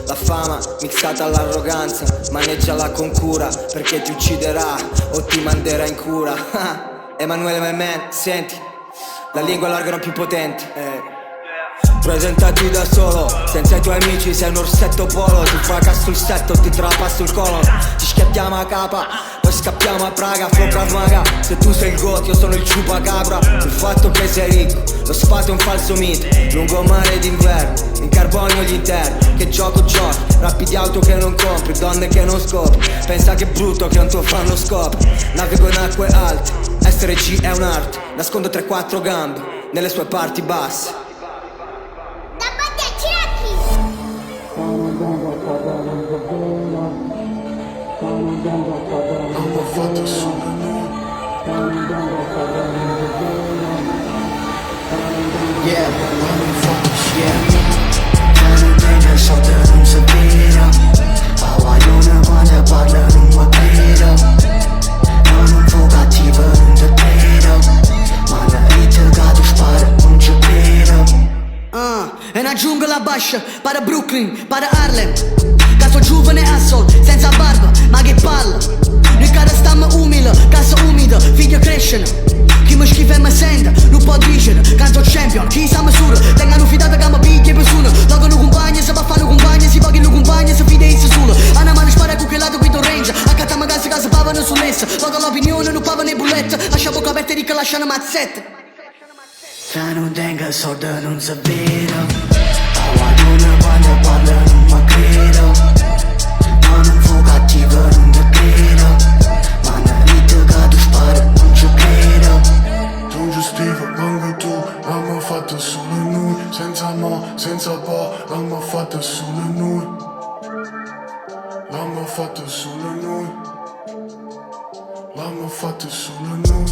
La fama mixata all'arroganza, maneggiala con cura, perché ti ucciderà o ti manderà in cura. Emanuele Memmen, senti, la lingua larga non più potente. Presentati da solo, senza i tuoi amici sei un orsetto polo. Ti fracas sul setto, ti trappa sul colon. Ci schiattiamo a capa, poi scappiamo a Praga, flow Krav Maga. Se tu sei il goth, io sono il chupacabra. Il fatto che sei ricco, lo sfato è un falso mito. Lungomare d'inverno, in carbonio gli interni. Che giochi, rappi di auto che non compri, donne che non scopri. Pensa che è brutto che un tuo fan lo scopri. Navigo in acque alte, essere G è un'arte. Nascondo 3-4 gambe, nelle sue parti basse. Yeah, non tengo so da non sapere. Paglione quando parla non mi credo. Non fu cattivo, non ti credo. Ma la vita che tu spara non ci credo. È una giungla bascia, para Brooklyn, para Harlem. Caso giovane asshole, senza barba, ma che palla. Noi cara stiamo umile, casa umida, figlio crescono. Chi mi schifa e mi sente, non può dicere. Canto champion, chi sa misura. Tengano fidata che mi piglia per suono. Logano compagni, se va fanno compagni. Si pagano compagni, se fide si solo. Ana mano spara con che lato guido range. Accatta magari casa pavano sull'essa. Logo l'opinione, non pavano e bullette. Lascia bocca aperta e che lasciano mazzette. Se non tengo soldi non sapere. Paglione quando parla non mi credo. Non fu cattivo, non ti credo. Ma la vita che tu spara non ci credo. Tu giustivo, manco tu, l'abbiamo fatto solo noi. Senza ma, senza pa, l'abbiamo fatto solo noi. L'abbiamo fatto solo noi. L'abbiamo fatto solo noi.